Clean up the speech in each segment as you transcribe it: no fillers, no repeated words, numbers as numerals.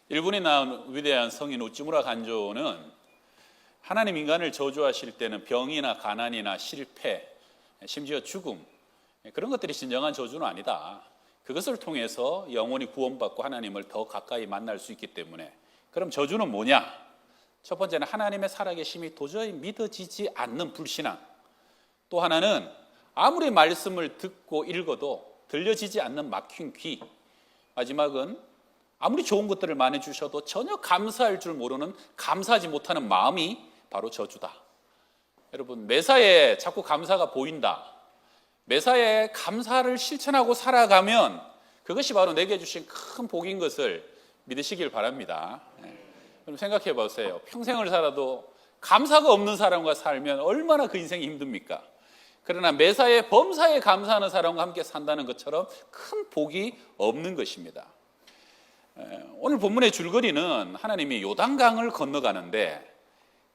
일본에 나온 위대한 성인 우찌무라 간조는 하나님 인간을 저주하실 때는 병이나 가난이나 실패, 심지어 죽음, 그런 것들이 진정한 저주는 아니다. 그것을 통해서 영혼이 구원받고 하나님을 더 가까이 만날 수 있기 때문에. 그럼 저주는 뭐냐? 첫 번째는 하나님의 살아계심이 도저히 믿어지지 않는 불신앙. 또 하나는 아무리 말씀을 듣고 읽어도 들려지지 않는 막힌 귀. 마지막은 아무리 좋은 것들을 많이 주셔도 전혀 감사할 줄 모르는, 감사하지 못하는 마음이 바로 저주다. 여러분, 매사에 자꾸 감사가 보인다. 매사에 감사를 실천하고 살아가면 그것이 바로 내게 주신 큰 복인 것을 믿으시길 바랍니다. 그럼 생각해 보세요. 평생을 살아도 감사가 없는 사람과 살면 얼마나 그 인생이 힘듭니까? 그러나 매사에 범사에 감사하는 사람과 함께 산다는 것처럼 큰 복이 없는 것입니다. 오늘 본문의 줄거리는 하나님이 요단강을 건너가는데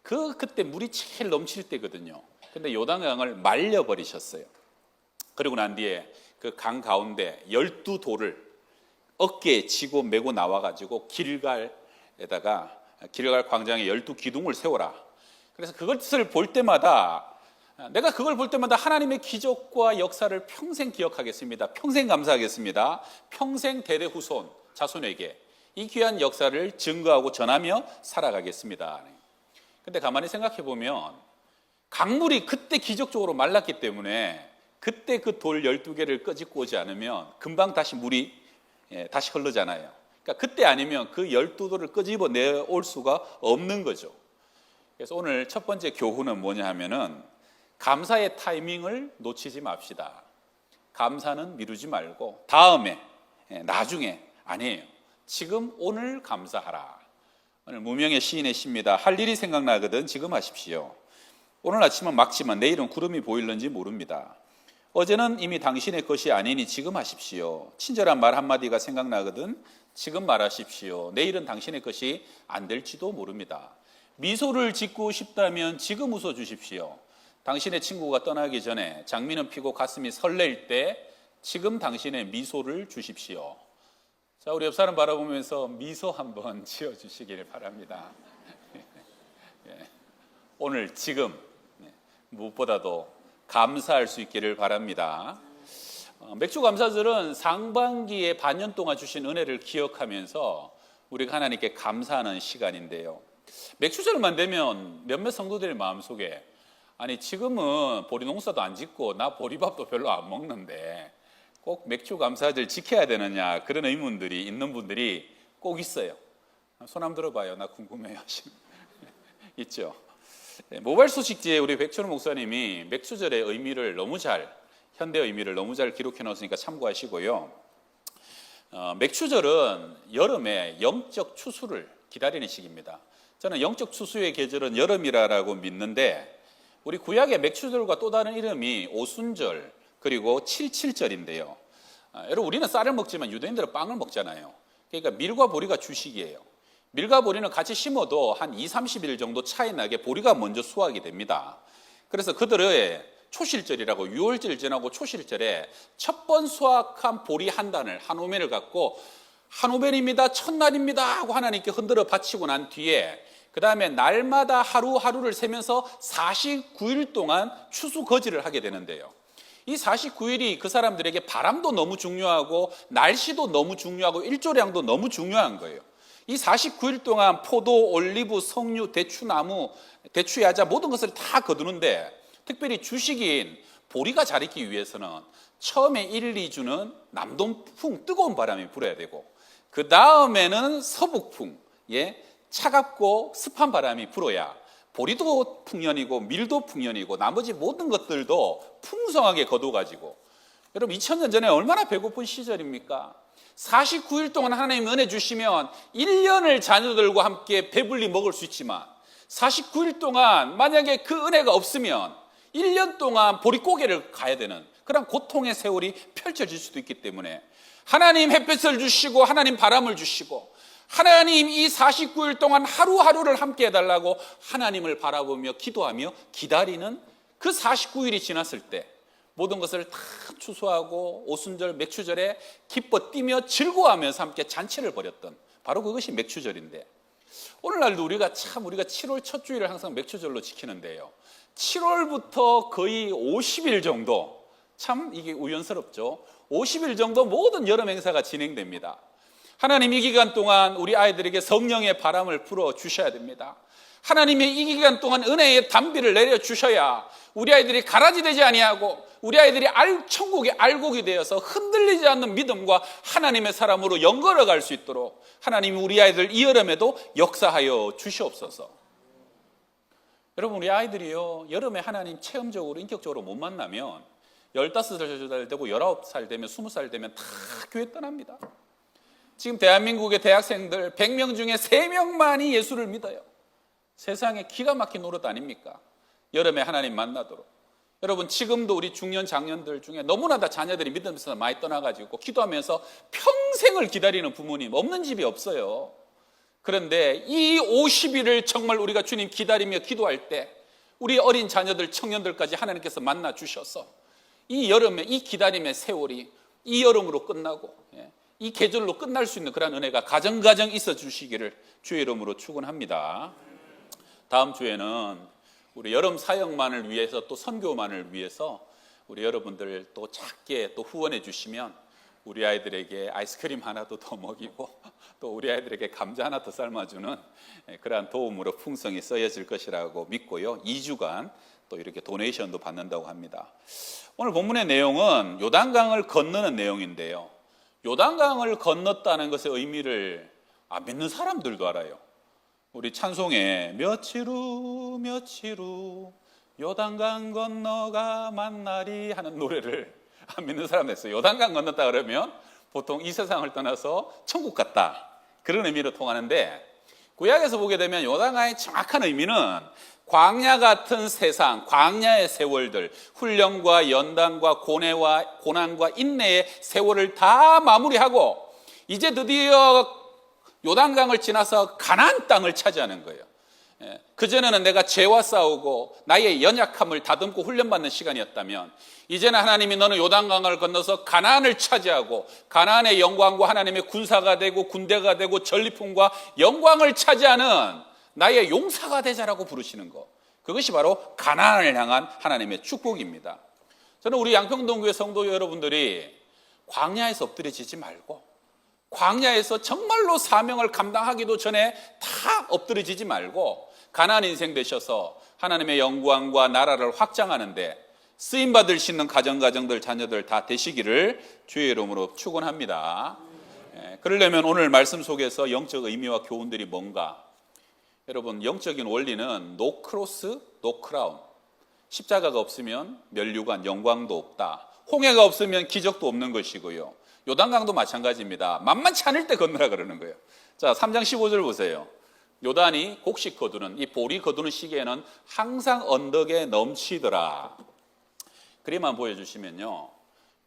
그때 물이 제일 넘칠 때거든요. 근데 요단강을 말려버리셨어요. 그리고 난 뒤에 그 강 가운데 12돌을 어깨에 지고 메고 나와가지고 길갈 광장에 12기둥을 세워라. 그래서 그것을 볼 때마다, 내가 그걸 볼 때마다 하나님의 기적과 역사를 평생 기억하겠습니다. 평생 감사하겠습니다. 평생 대대 후손 자손에게 이 귀한 역사를 증거하고 전하며 살아가겠습니다. 근데 가만히 생각해 보면 강물이 그때 기적적으로 말랐기 때문에 그때 그 돌 12개를 끄집고 오지 않으면 금방 다시 물이 다시 흐르잖아요. 그러니까 그때 아니면 그 12돌을 끄집어 내올 수가 없는 거죠. 그래서 오늘 첫 번째 교훈은 뭐냐 하면은 감사의 타이밍을 놓치지 맙시다. 감사는 미루지 말고 다음에, 나중에 아니에요. 지금 오늘 감사하라. 오늘 무명의 시인의 시입니다. 할 일이 생각나거든 지금 하십시오. 오늘 아침은 맑지만 내일은 구름이 보일는지 모릅니다. 어제는 이미 당신의 것이 아니니 지금 하십시오. 친절한 말 한마디가 생각나거든 지금 말하십시오. 내일은 당신의 것이 안 될지도 모릅니다. 미소를 짓고 싶다면 지금 웃어주십시오. 당신의 친구가 떠나기 전에 장미는 피고 가슴이 설렐 때 지금 당신의 미소를 주십시오. 자, 우리 옆 사람 바라보면서 미소 한번 지어주시길 바랍니다. 오늘 지금 무엇보다도 감사할 수 있기를 바랍니다. 맥주 감사절은 상반기에 반년 동안 주신 은혜를 기억하면서 우리가 하나님께 감사하는 시간인데요. 맥주절만 되면 몇몇 성도들의 마음속에 아니 지금은 보리 농사도 안 짓고 나 보리밥도 별로 안 먹는데 꼭 맥주 감사절 지켜야 되느냐 그런 의문들이 있는 분들이 꼭 있어요. 손 한번 들어봐요. 나 궁금해요. 있죠. 모발 소식지에 우리 백천우 목사님이 맥주절의 의미를 현대 의미를 너무 잘 기록해 놓았으니까 참고하시고요. 맥주절은 여름에 영적 추수를 기다리는 시기입니다. 저는 영적 추수의 계절은 여름이라고 믿는데 우리 구약의 맥주절과 또 다른 이름이 오순절 그리고 칠칠절인데요. 여러분 우리는 쌀을 먹지만 유대인들은 빵을 먹잖아요. 그러니까 밀과 보리가 주식이에요. 밀과 보리는 같이 심어도 한 20-30일 정도 차이 나게 보리가 먼저 수확이 됩니다. 그래서 그들의 초실절이라고 6월절 지나고 초실절에 첫 번 수확한 보리 한 단을 한 오멜을 갖고 한 오멜입니다. 첫날입니다 하고 하나님께 흔들어 바치고 난 뒤에 그 다음에 날마다 하루하루를 세면서 49일 동안 추수 거지를 하게 되는데요. 이 49일이 그 사람들에게 바람도 너무 중요하고 날씨도 너무 중요하고 일조량도 너무 중요한 거예요. 이 49일 동안 포도, 올리브, 석류, 대추나무, 대추야자 모든 것을 다 거두는데 특별히 주식인 보리가 자라기 위해서는 처음에 1, 2주는 남동풍 뜨거운 바람이 불어야 되고 그 다음에는 서북풍 차갑고 습한 바람이 불어야 보리도 풍년이고 밀도 풍년이고 나머지 모든 것들도 풍성하게 거둬가지고 여러분 2000년 전에 얼마나 배고픈 시절입니까? 49일 동안 하나님 은혜 주시면 1년을 자녀들과 함께 배불리 먹을 수 있지만 49일 동안 만약에 그 은혜가 없으면 1년 동안 보릿고개를 가야 되는 그런 고통의 세월이 펼쳐질 수도 있기 때문에 하나님 햇볕을 주시고 하나님 바람을 주시고 하나님 이 49일 동안 하루하루를 함께 해달라고 하나님을 바라보며 기도하며 기다리는 그 49일이 지났을 때 모든 것을 다 추수하고 오순절 맥주절에 기뻐 뛰며 즐거워하면서 함께 잔치를 벌였던 바로 그것이 맥추절인데, 오늘날도 우리가 7월 첫 주일을 항상 맥추절로 지키는데요, 7월부터 거의 50일 정도, 참 이게 우연스럽죠. 50일 정도 모든 여름 행사가 진행됩니다. 하나님 이 기간 동안 우리 아이들에게 성령의 바람을 불어 주셔야 됩니다. 하나님이 이 기간 동안 은혜의 단비를 내려 주셔야 우리 아이들이 가라지 되지 아니하고 우리 아이들이 천국의 알곡이 되어서 흔들리지 않는 믿음과 하나님의 사람으로 연걸어 갈 수 있도록 하나님이 우리 아이들 이 여름에도 역사하여 주시옵소서. 여러분, 우리 아이들이요, 여름에 하나님 체험적으로 인격적으로 못 만나면 15살 되고 19살 되면 20살 되면 다 교회 떠납니다. 지금 대한민국의 대학생들 100명 중에 3명만이 예수를 믿어요. 세상에 기가 막힌 노릇 아닙니까? 여름에 하나님 만나도록. 여러분, 지금도 우리 중년 장년들 중에 너무나 다 자녀들이 믿으면서 많이 떠나가지고 기도하면서 평생을 기다리는 부모님 없는 집이 없어요. 그런데 이 50일을 정말 우리가 주님 기다리며 기도할 때 우리 어린 자녀들, 청년들까지 하나님께서 만나 주셔서 이 여름에 이 기다림의 세월이 이 여름으로 끝나고 이 계절로 끝날 수 있는 그런 은혜가 가정 있어 주시기를 주의 이름으로 축원합니다. 다음 주에는 우리 여름 사역만을 위해서 또 선교만을 위해서 우리 여러분들 또 작게 또 후원해 주시면 우리 아이들에게 아이스크림 하나도 더 먹이고 또 우리 아이들에게 감자 하나 더 삶아주는 그러한 도움으로 풍성히 쓰여질 것이라고 믿고요. 2주간 또 이렇게 도네이션도 받는다고 합니다. 오늘 본문의 내용은 요단강을 건너는 내용인데요, 요단강을 건넜다는 것의 의미를 믿는 사람들도 알아요. 우리 찬송에 며칠 후 요단강 건너가 만나리 하는 노래를 믿는 사람도 있어요. 요단강 건넜다 그러면 보통 이 세상을 떠나서 천국 갔다, 그런 의미로 통하는데, 구약에서 보게 되면 요단강의 정확한 의미는 광야 같은 세상, 광야의 세월들, 훈련과 연단과 고난과 인내의 세월을 다 마무리하고 이제 드디어 요단강을 지나서 가나안 땅을 차지하는 거예요. 그전에는 내가 죄와 싸우고 나의 연약함을 다듬고 훈련받는 시간이었다면, 이제는 하나님이 너는 요단강을 건너서 가나안을 차지하고 가나안의 영광과 하나님의 군사가 되고 군대가 되고 전리품과 영광을 차지하는 나의 용사가 되자라고 부르시는 것, 그것이 바로 가나안을 향한 하나님의 축복입니다. 저는 우리 양평동교회 성도 여러분들이 광야에서 엎드려지지 말고, 광야에서 정말로 사명을 감당하기도 전에 다 엎드려지지 말고 가나안 인생 되셔서 하나님의 영광과 나라를 확장하는데 쓰임받을 수 있는 가정들, 자녀들 다 되시기를 주의 이름으로 축원합니다. 그러려면 오늘 말씀 속에서 영적 의미와 교훈들이 뭔가, 여러분, 영적인 원리는 노 크로스, 노 크라운. 십자가가 없으면 면류관, 영광도 없다. 홍해가 없으면 기적도 없는 것이고요. 요단강도 마찬가지입니다. 만만치 않을 때 건너라 그러는 거예요. 자, 3장 15절 보세요. 요단이 곡식 거두는, 이 보리 거두는 시기에는 항상 언덕에 넘치더라. 그림만 보여주시면요,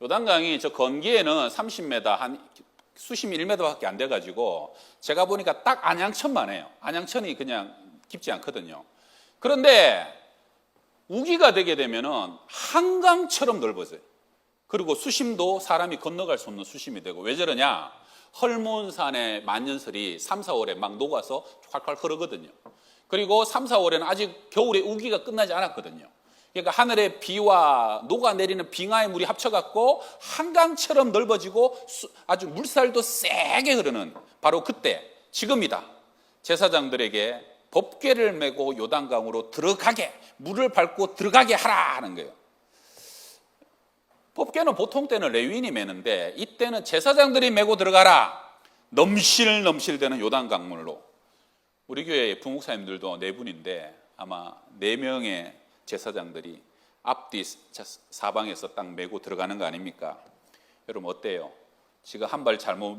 요단강이 저 건기에는 30m, 한 수심이 1m밖에 안 돼가지고 제가 보니까 딱 안양천만 해요. 안양천이 그냥 깊지 않거든요. 그런데 우기가 되게 되면은 한강처럼 넓어져요. 그리고 수심도 사람이 건너갈 수 없는 수심이 되고, 왜 저러냐? 헐몬산의 만년설이 3, 4월에 막 녹아서 활활 흐르거든요. 그리고 3, 4월에는 아직 겨울에 우기가 끝나지 않았거든요. 그러니까 하늘의 비와 녹아내리는 빙하의 물이 합쳐갖고 한강처럼 넓어지고 아주 물살도 세게 흐르는, 바로 그때, 지금이다. 제사장들에게 법궤를 메고 요단강으로 들어가게, 물을 밟고 들어가게 하라 하는 거예요. 법궤는 보통 때는 레위인이 메는데 이때는 제사장들이 메고 들어가라. 넘실넘실대는 요단강물로. 우리 교회 부목사님들도 4분인데 아마 4명의 제사장들이 앞뒤 사방에서 딱 메고 들어가는 거 아닙니까? 여러분 어때요? 지가 한 발 잘못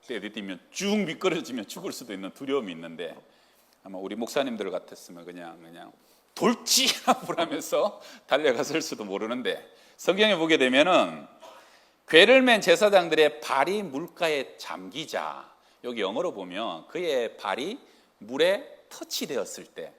내디디면 쭉 미끄러지면 죽을 수도 있는 두려움이 있는데, 아마 우리 목사님들 같았으면 그냥 돌진하면서 달려갔을 수도 모르는데, 성경에 보게 되면은 궤를 맨 제사장들의 발이 물가에 잠기자, 여기 영어로 보면 그의 발이 물에 터치되었을 때,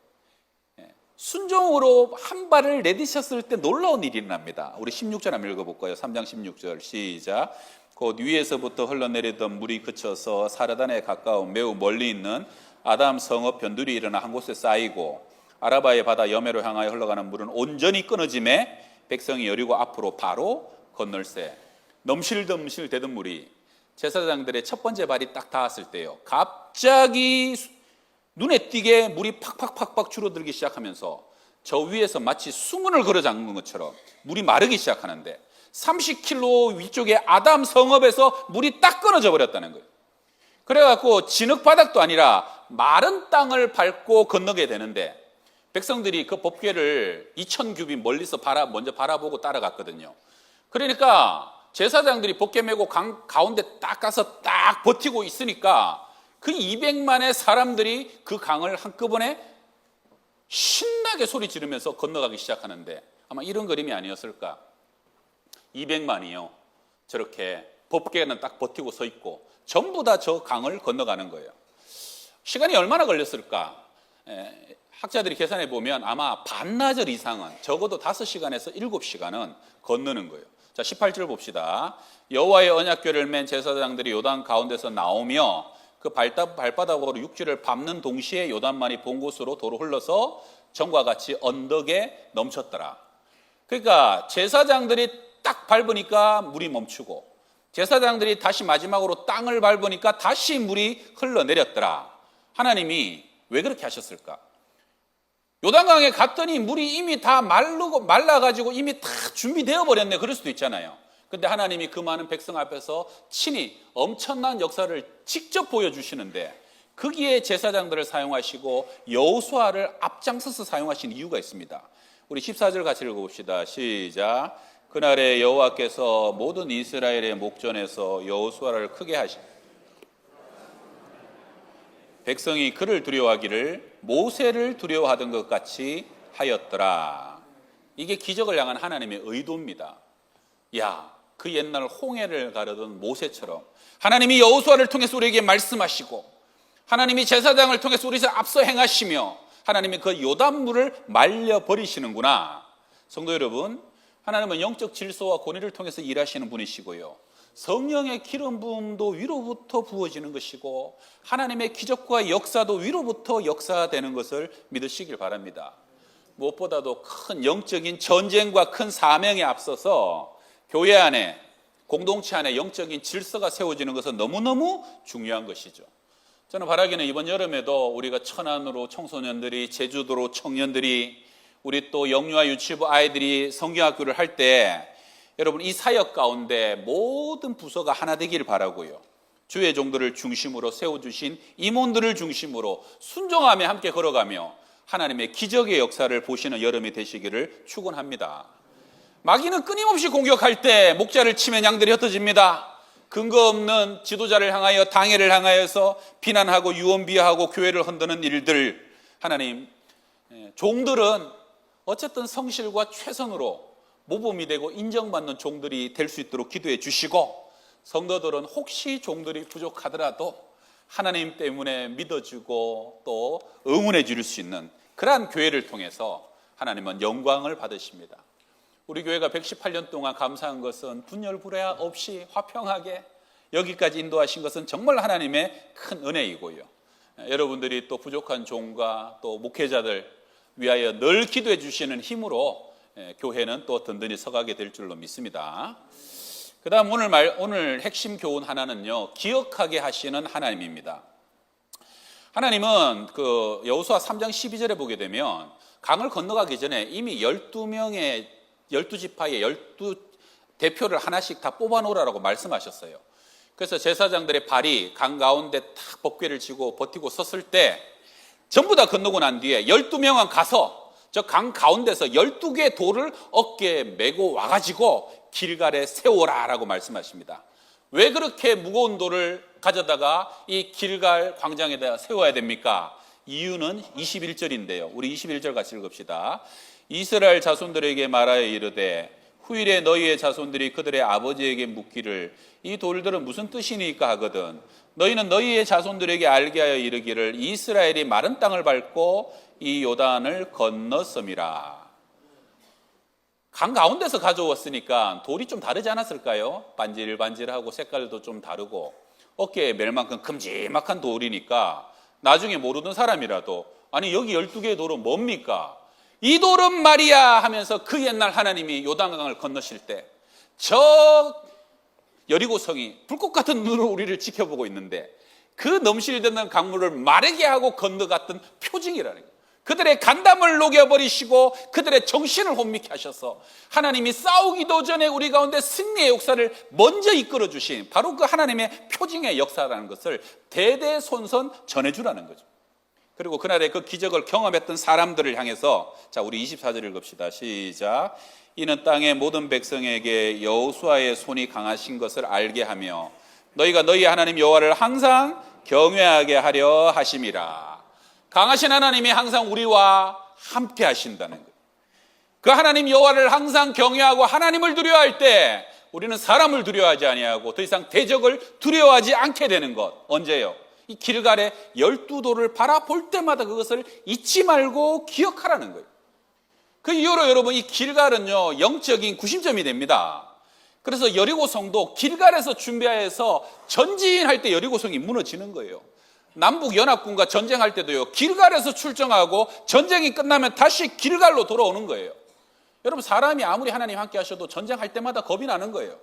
순종으로 한 발을 내디셨을 때 놀라운 일이 일어납니다. 우리 16절 한번 읽어볼까요? 3장 16절 시작. 곧 위에서부터 흘러내리던 물이 그쳐서 사르단에 가까운 매우 멀리 있는 아담 성읍 변두리 일어나 한 곳에 쌓이고 아라바의 바다 여매로 향하여 흘러가는 물은 온전히 끊어짐에 백성이 여리고 앞으로 바로 건널세. 넘실넘실 되던 물이 제사장들의 첫 번째 발이 딱 닿았을 때요, 갑자기 눈에 띄게 물이 팍팍팍팍 줄어들기 시작하면서 저 위에서 마치 수문을 걸어 잠근 것처럼 물이 마르기 시작하는데 30km 위쪽에 아담 성읍에서 물이 딱 끊어져 버렸다는 거예요. 그래갖고 진흙바닥도 아니라 마른 땅을 밟고 건너게 되는데 백성들이 그 법궤를 2000규빗 멀리서 먼저 바라보고 따라갔거든요. 그러니까 제사장들이 법궤 메고 강 가운데 딱 가서 딱 버티고 있으니까 그 200만의 사람들이 그 강을 한꺼번에 신나게 소리 지르면서 건너가기 시작하는데 아마 이런 그림이 아니었을까. 200만이요. 저렇게 법궤는 딱 버티고 서 있고 전부 다 저 강을 건너가는 거예요. 시간이 얼마나 걸렸을까? 학자들이 계산해 보면 아마 반나절 이상은, 적어도 5시간에서 7시간은 건너는 거예요. 자, 18절 봅시다. 여호와의 언약궤를 맨 제사장들이 요단 가운데서 나오며 그 발바닥으로 육지를 밟는 동시에 요단만이 본 곳으로 도로 흘러서 전과 같이 언덕에 넘쳤더라. 그러니까 제사장들이 딱 밟으니까 물이 멈추고 제사장들이 다시 마지막으로 땅을 밟으니까 다시 물이 흘러내렸더라. 하나님이 왜 그렇게 하셨을까? 요단강에 갔더니 물이 이미 다 말라가지고 이미 다 준비되어 버렸네. 그럴 수도 있잖아요. 근데 하나님이 그 많은 백성 앞에서 친히 엄청난 역사를 직접 보여주시는데 거기에 제사장들을 사용하시고 여호수아를 앞장서서 사용하신 이유가 있습니다. 우리 14절 같이 읽어봅시다. 시작. 그날에 여호와께서 모든 이스라엘의 목전에서 여호수아를 크게 하시고 백성이 그를 두려워하기를 모세를 두려워하던 것 같이 하였더라. 이게 기적을 향한 하나님의 의도입니다. 야, 그 옛날 홍해를 가르던 모세처럼 하나님이 여호수아를 통해서 우리에게 말씀하시고 하나님이 제사장을 통해서 우리에게 앞서 행하시며 하나님이 그 요단물을 말려버리시는구나. 성도 여러분, 하나님은 영적 질서와 권위를 통해서 일하시는 분이시고요, 성령의 기름 부음도 위로부터 부어지는 것이고 하나님의 기적과 역사도 위로부터 역사되는 것을 믿으시길 바랍니다. 무엇보다도 큰 영적인 전쟁과 큰 사명에 앞서서 교회 안에, 공동체 안에 영적인 질서가 세워지는 것은 너무너무 중요한 것이죠. 저는 바라기는 이번 여름에도 우리가 천안으로 청소년들이, 제주도로 청년들이, 우리 또 영유아 유치부 아이들이 성경학교를 할 때 여러분 이 사역 가운데 모든 부서가 하나 되기를 바라고요, 주의 종들을 중심으로 세워주신 임원들을 중심으로 순종하며 함께 걸어가며 하나님의 기적의 역사를 보시는 여름이 되시기를 축원합니다. 마귀는 끊임없이 공격할 때 목자를 치면 양들이 흩어집니다. 근거 없는 지도자를 향하여, 당회를 향하여서 비난하고 유언비하고 교회를 흔드는 일들, 하나님, 종들은 어쨌든 성실과 최선으로 모범이 되고 인정받는 종들이 될 수 있도록 기도해 주시고, 성도들은 혹시 종들이 부족하더라도 하나님 때문에 믿어주고 또 응원해 줄 수 있는 그러한 교회를 통해서 하나님은 영광을 받으십니다. 우리 교회가 118년 동안 감사한 것은 분열불화 없이 화평하게 여기까지 인도하신 것은 정말 하나님의 큰 은혜이고요, 여러분들이 또 부족한 종과 또 목회자들 위하여 늘 기도해 주시는 힘으로 교회는 또 든든히 서가게 될 줄로 믿습니다. 그 다음 오늘 핵심 교훈 하나는요, 기억하게 하시는 하나님입니다. 하나님은 그 여호수아 3장 12절에 보게 되면 강을 건너가기 전에 이미 12지파의 12대표를 하나씩 다 뽑아놓으라고 말씀하셨어요. 그래서 제사장들의 발이 강 가운데 탁 법궤를 쥐고 버티고 섰을 때 전부 다 건너고 난 뒤에 12명은 가서 저 강 가운데서 12개의 돌을 어깨에 메고 와가지고 길갈에 세워라라고 말씀하십니다. 왜 그렇게 무거운 돌을 가져다가 이 길갈 광장에다 세워야 됩니까? 이유는 21절인데요. 우리 21절 같이 읽읍시다. 이스라엘 자손들에게 말하여 이르되 후일에 너희의 자손들이 그들의 아버지에게 묻기를 이 돌들은 무슨 뜻이니까 하거든 너희는 너희의 자손들에게 알게 하여 이르기를 이스라엘이 마른 땅을 밟고 이 요단을 건넜음이라. 강 가운데서 가져왔으니까 돌이 좀 다르지 않았을까요? 반질반질하고 색깔도 좀 다르고 어깨에 멜 만큼 큼지막한 돌이니까 나중에 모르던 사람이라도 아니 여기 12개의 돌은 뭡니까? 이 돌은 말이야 하면서 그 옛날 하나님이 요단강을 건너실 때 저 여리고성이 불꽃 같은 눈으로 우리를 지켜보고 있는데 그 넘실대는 강물을 마르게 하고 건너갔던 표징이라는 거예요. 그들의 간담을 녹여버리시고 그들의 정신을 혼미케 하셔서 하나님이 싸우기도 전에 우리 가운데 승리의 역사를 먼저 이끌어 주신 바로 그 하나님의 표징의 역사라는 것을 대대손손 전해주라는 거죠. 그리고 그날의 그 기적을 경험했던 사람들을 향해서 자 우리 24절 읽읍시다. 시작. 이는 땅의 모든 백성에게 여호수아의 손이 강하신 것을 알게 하며 너희가 너희 하나님 여호와를 항상 경외하게 하려 하심이라. 강하신 하나님이 항상 우리와 함께 하신다는 거예요. 그 하나님 여호와를 항상 경외하고 하나님을 두려워할 때 우리는 사람을 두려워하지 아니하고 더 이상 대적을 두려워하지 않게 되는 것. 언제요? 이 길갈의 12돌을 바라볼 때마다 그것을 잊지 말고 기억하라는 거예요. 그 이후로 여러분 이 길갈은요 영적인 구심점이 됩니다. 그래서 여리고성도 길갈에서 준비해서 전진할 때 여리고성이 무너지는 거예요. 남북 연합군과 전쟁할 때도요 길갈에서 출정하고 전쟁이 끝나면 다시 길갈로 돌아오는 거예요. 여러분 사람이 아무리 하나님 함께 하셔도 전쟁할 때마다 겁이 나는 거예요.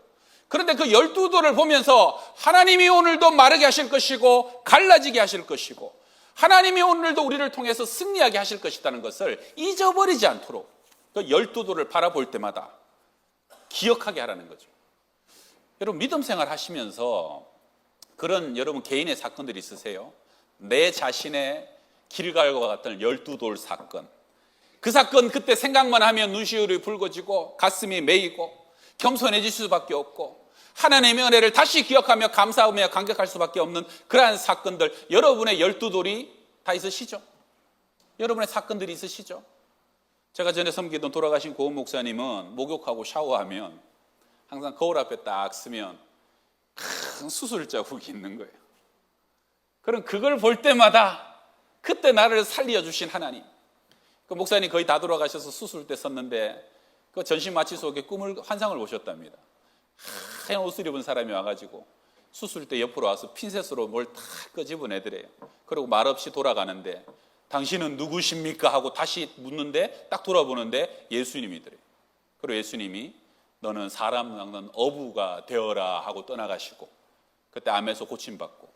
그런데 그 12돌을 보면서 하나님이 오늘도 마르게 하실 것이고 갈라지게 하실 것이고 하나님이 오늘도 우리를 통해서 승리하게 하실 것이라는 것을 잊어버리지 않도록 그 12돌을 바라볼 때마다 기억하게 하라는 거죠. 여러분 믿음 생활 하시면서 그런 여러분 개인의 사건들이 있으세요? 내 자신의 길갈과 같은 12돌 사건. 그 사건 그때 생각만 하면 눈시울이 붉어지고 가슴이 메이고 겸손해질 수밖에 없고 하나님의 은혜를 다시 기억하며 감사하며 감격할 수밖에 없는 그러한 사건들 여러분의 12돌이 다 있으시죠? 여러분의 사건들이 있으시죠? 제가 전에 섬기던 돌아가신 고은 목사님은 목욕하고 샤워하면 항상 거울 앞에 딱 쓰면 큰 수술 자국이 있는 거예요. 그럼 그걸 볼 때마다 그때 나를 살려주신 하나님. 그 목사님 거의 다 돌아가셔서 수술 때 썼는데 그 전신 마취 속에 환상을 보셨답니다. 하얀 옷을 입은 사람이 와가지고 수술 때 옆으로 와서 핀셋으로 뭘 다 끄집어내더래요. 그리고 말없이 돌아가는데 당신은 누구십니까? 하고 다시 묻는데 딱 돌아보는데 예수님이더래요. 그리고 예수님이 너는 사람 낚는 어부가 되어라 하고 떠나가시고 그때 암에서 고침받고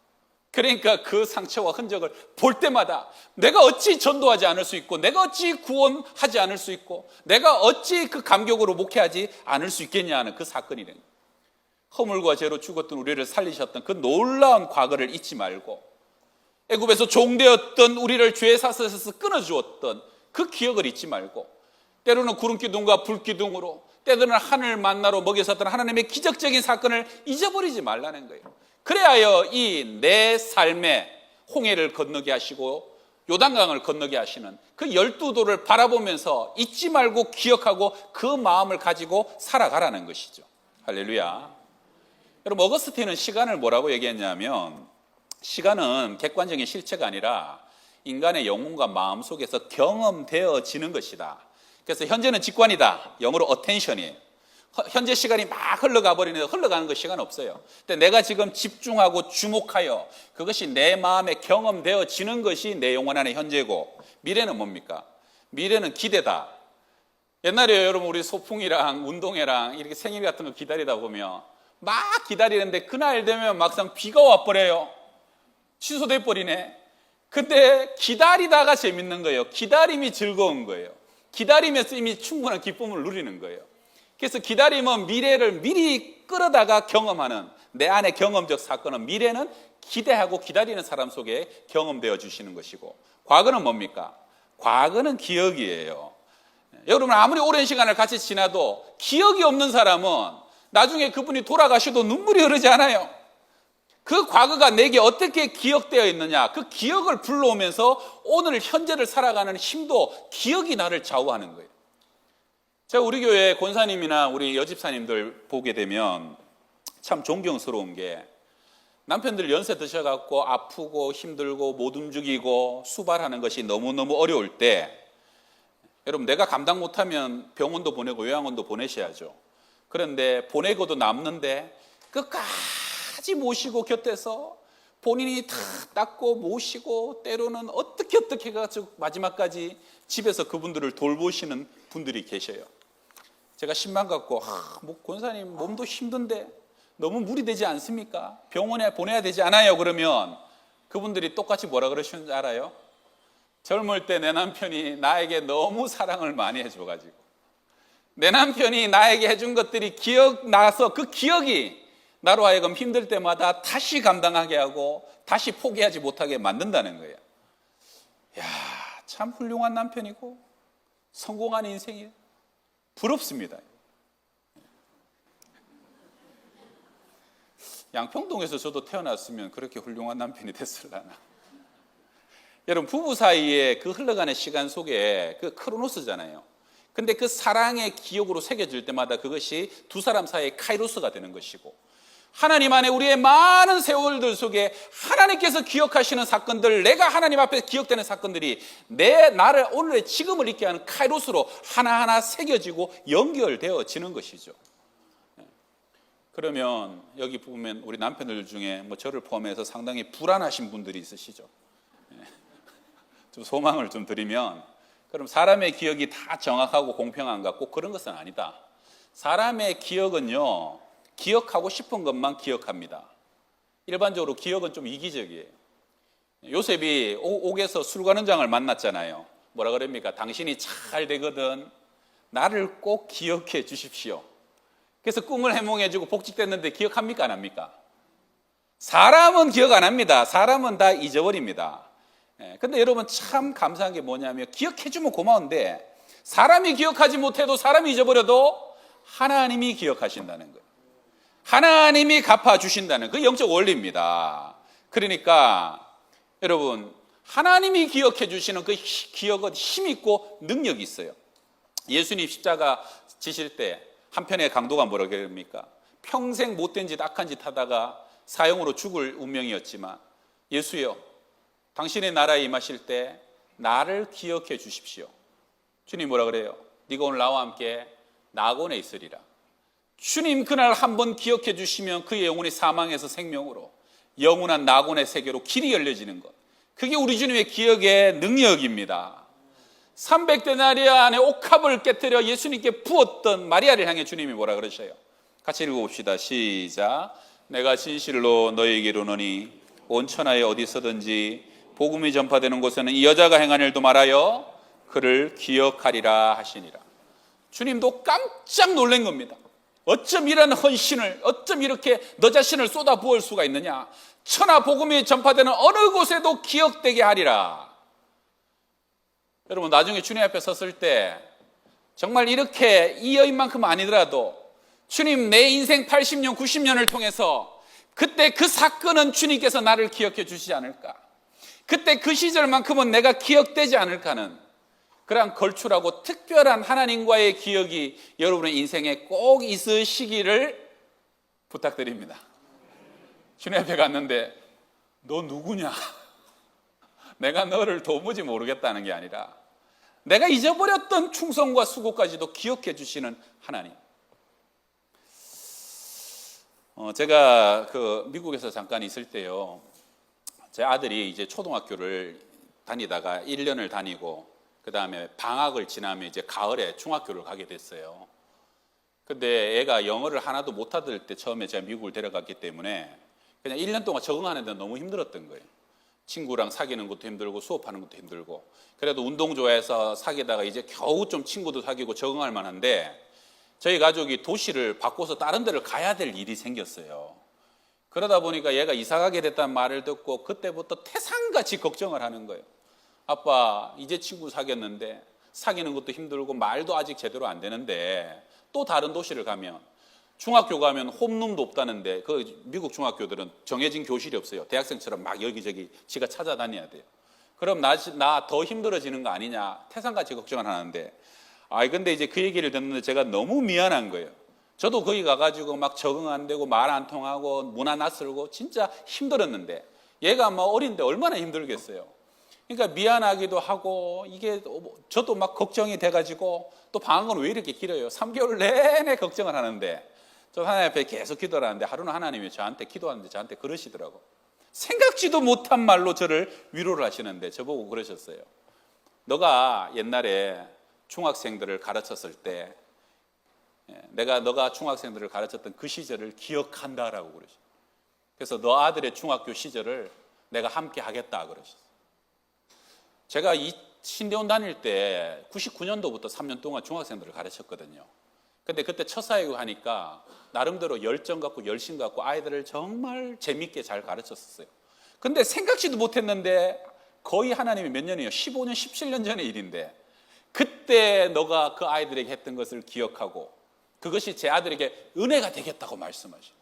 그러니까 그 상처와 흔적을 볼 때마다 내가 어찌 전도하지 않을 수 있고 내가 어찌 구원하지 않을 수 있고 내가 어찌 그 감격으로 목회하지 않을 수 있겠냐 하는 그 사건이래요. 허물과 죄로 죽었던 우리를 살리셨던 그 놀라운 과거를 잊지 말고 애굽에서 종되었던 우리를 죄의 사슬에서 끊어주었던 그 기억을 잊지 말고 때로는 구름기둥과 불기둥으로 때로는 하늘 만나로 먹여섰던 하나님의 기적적인 사건을 잊어버리지 말라는 거예요. 그래야 이 내 삶의 홍해를 건너게 하시고 요단강을 건너게 하시는 그 12돌을 바라보면서 잊지 말고 기억하고 그 마음을 가지고 살아가라는 것이죠. 할렐루야. 여러분 어거스틴은 시간을 뭐라고 얘기했냐면 시간은 객관적인 실체가 아니라 인간의 영혼과 마음 속에서 경험되어지는 것이다. 그래서 현재는 직관이다. 영어로 attention이에요. 현재 시간이 막 흘러가 버리는데 흘러가는 거 시간 없어요. 근데 내가 지금 집중하고 주목하여 그것이 내 마음에 경험되어지는 것이 내 영혼 안의 현재고 미래는 뭡니까? 미래는 기대다. 옛날에 여러분 우리 소풍이랑 운동회랑 이렇게 생일 같은 거 기다리다 보면 막 기다리는데 그날 되면 막상 비가 와버려요. 취소돼 버리네. 근데 기다리다가 재밌는 거예요. 기다림이 즐거운 거예요. 기다리면서 이미 충분한 기쁨을 누리는 거예요. 그래서 기다림은 미래를 미리 끌어다가 경험하는 내 안의 경험적 사건은 미래는 기대하고 기다리는 사람 속에 경험되어 주시는 것이고 과거는 뭡니까? 과거는 기억이에요. 여러분 아무리 오랜 시간을 같이 지나도 기억이 없는 사람은 나중에 그분이 돌아가셔도 눈물이 흐르지 않아요. 그 과거가 내게 어떻게 기억되어 있느냐 그 기억을 불러오면서 오늘 현재를 살아가는 힘도 기억이 나를 좌우하는 거예요. 제가 우리 교회 권사님이나 우리 여집사님들 보게 되면 참 존경스러운 게 남편들 연세 드셔갖고 아프고 힘들고 못 움직이고 수발하는 것이 너무너무 어려울 때 여러분, 내가 감당 못하면 병원도 보내고 요양원도 보내셔야죠. 그런데 보내고도 남는데 끝까지 모시고 곁에서 본인이 다 닦고 모시고 때로는 어떻게 해가지고 마지막까지 집에서 그분들을 돌보시는 분들이 계셔요. 제가 신방 갖고 권사님 몸도 힘든데 너무 무리되지 않습니까? 병원에 보내야 되지 않아요? 그러면 그분들이 똑같이 뭐라 그러시는지 알아요? 젊을 때 내 남편이 나에게 너무 사랑을 많이 해줘가지고 내 남편이 나에게 해준 것들이 기억나서 그 기억이 나로 하여금 힘들 때마다 다시 감당하게 하고 다시 포기하지 못하게 만든다는 거예요. 야, 참 훌륭한 남편이고 성공한 인생이에요. 부럽습니다. 양평동에서 저도 태어났으면 그렇게 훌륭한 남편이 됐을라나. 여러분, 부부 사이에 그 흘러가는 시간 속에 그 크로노스잖아요. 근데 그 사랑의 기억으로 새겨질 때마다 그것이 두 사람 사이의 카이로스가 되는 것이고, 하나님 안에 우리의 많은 세월들 속에 하나님께서 기억하시는 사건들, 내가 하나님 앞에 기억되는 사건들이 나를 오늘의 지금을 있게 하는 카이로스로 하나하나 새겨지고 연결되어지는 것이죠. 그러면 여기 보면 우리 남편들 중에 저를 포함해서 상당히 불안하신 분들이 있으시죠. 좀 소망을 좀 드리면, 그럼 사람의 기억이 다 정확하고 공평한가? 꼭 그런 것은 아니다. 사람의 기억은요, 기억하고 싶은 것만 기억합니다. 일반적으로 기억은 좀 이기적이에요. 요셉이 옥에서 술관원장을 만났잖아요. 뭐라 그럽니까? 당신이 잘 되거든 나를 꼭 기억해 주십시오. 그래서 꿈을 해몽해주고 복직됐는데 기억합니까? 안 합니까? 사람은 기억 안 합니다. 사람은 다 잊어버립니다. 근데 여러분, 참 감사한 게 뭐냐면, 기억해주면 고마운데 사람이 기억하지 못해도, 사람이 잊어버려도 하나님이 기억하신다는 거예요. 하나님이 갚아주신다는 그 영적 원리입니다. 그러니까 여러분, 하나님이 기억해 주시는 그 기억은 힘있고 능력이 있어요. 예수님 십자가 지실 때 한편의 강도가 뭐라고 그럽니까? 평생 못된 짓, 악한 짓 하다가 사형으로 죽을 운명이었지만, 예수여, 당신의 나라에 임하실 때 나를 기억해 주십시오. 주님 뭐라 그래요? 네가 오늘 나와 함께 낙원에 있으리라. 주님 그날 한번 기억해 주시면 그의 영혼이 사망에서 생명으로, 영원한 낙원의 세계로 길이 열려지는 것, 그게 우리 주님의 기억의 능력입니다. 300데나리아 안에 옥합을 깨뜨려 예수님께 부었던 마리아를 향해 주님이 뭐라 그러셔요? 같이 읽어봅시다. 시작. 내가 진실로 너희에게 이르노니 온 천하에 어디서든지 복음이 전파되는 곳에는 이 여자가 행한 일도 말하여 그를 기억하리라 하시니라. 주님도 깜짝 놀란 겁니다. 어쩜 이런 헌신을, 어쩜 이렇게 너 자신을 쏟아부을 수가 있느냐? 천하 복음이 전파되는 어느 곳에도 기억되게 하리라. 여러분, 나중에 주님 앞에 섰을 때 정말 이렇게 이 여인만큼 아니더라도 주님, 내 인생 80년, 90년을 통해서 그때 그 사건은 주님께서 나를 기억해 주시지 않을까? 그때 그 시절만큼은 내가 기억되지 않을까 하는 그러한 걸출하고 특별한 하나님과의 기억이 여러분의 인생에 꼭 있으시기를 부탁드립니다. 주님 앞에 갔는데 너 누구냐? 내가 너를 도무지 모르겠다는 게 아니라 내가 잊어버렸던 충성과 수고까지도 기억해 주시는 하나님. 제가 미국에서 잠깐 있을 때요, 제 아들이 이제 초등학교를 다니다가 1년을 다니고 그 다음에 방학을 지나면 이제 가을에 중학교를 가게 됐어요. 근데 애가 영어를 하나도 못하던 때 처음에 제가 미국을 데려갔기 때문에 그냥 1년 동안 적응하는데 너무 힘들었던 거예요. 친구랑 사귀는 것도 힘들고 수업하는 것도 힘들고, 그래도 운동 좋아해서 사귀다가 이제 겨우 좀 친구도 사귀고 적응할 만한데, 저희 가족이 도시를 바꿔서 다른 데를 가야 될 일이 생겼어요. 그러다 보니까 얘가 이사 가게 됐다는 말을 듣고 그때부터 태산같이 걱정을 하는 거예요. 아빠, 이제 친구 사귀었는데 사귀는 것도 힘들고 말도 아직 제대로 안 되는데 또 다른 도시를 가면, 중학교 가면 홈룸도 없다는데, 그 미국 중학교들은 정해진 교실이 없어요. 대학생처럼 막 여기저기 지가 찾아다녀야 돼요. 그럼 나 더 힘들어지는 거 아니냐, 태산같이 걱정을 하는데, 근데 이제 그 얘기를 듣는데 제가 너무 미안한 거예요. 저도 거기 가가지고 막 적응 안 되고 말 안 통하고 문화 낯설고 진짜 힘들었는데, 얘가 어린데 얼마나 힘들겠어요. 그러니까 미안하기도 하고 이게 저도 막 걱정이 돼가지고 또 방학은 왜 이렇게 길어요? 3개월 내내 걱정을 하는데 저 하나님 앞에 계속 기도를 하는데 하루는 하나님이 저한테 기도하는데 저한테 그러시더라고. 생각지도 못한 말로 저를 위로를 하시는데 저보고 그러셨어요. 너가 옛날에 중학생들을 가르쳤을 때 내가 너가 중학생들을 가르쳤던 그 시절을 기억한다라고 그러셨어요. 그래서 너 아들의 중학교 시절을 내가 함께 하겠다 그러셨어요. 제가 이 신대원 다닐 때 99년도부터 3년 동안 중학생들을 가르쳤거든요. 근데 그때 첫 사역을 하니까 나름대로 열정 갖고 열심 갖고 아이들을 정말 재밌게 잘 가르쳤었어요. 근데 생각지도 못했는데 거의 하나님이 몇 년이에요? 15년, 17년 전의 일인데 그때 너가 그 아이들에게 했던 것을 기억하고 그것이 제 아들에게 은혜가 되겠다고 말씀하셔요.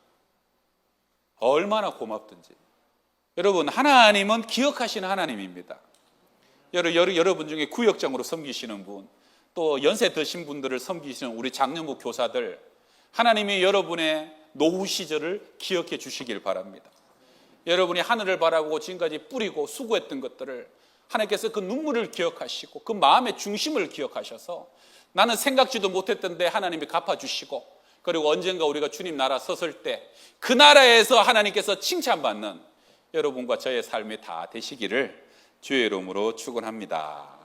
얼마나 고맙든지. 여러분, 하나님은 기억하시는 하나님입니다. 여러분 중에 구역장으로 섬기시는 분, 또 연세 드신 분들을 섬기시는 우리 장년부 교사들, 하나님이 여러분의 노후 시절을 기억해 주시길 바랍니다. 여러분이 하늘을 바라보고 지금까지 뿌리고 수고했던 것들을 하나님께서 그 눈물을 기억하시고 그 마음의 중심을 기억하셔서 나는 생각지도 못했던데 하나님이 갚아주시고 그리고 언젠가 우리가 주님 나라 섰을 때 그 나라에서 하나님께서 칭찬받는 여러분과 저의 삶이 다 되시기를 주의 이름으로 축원합니다.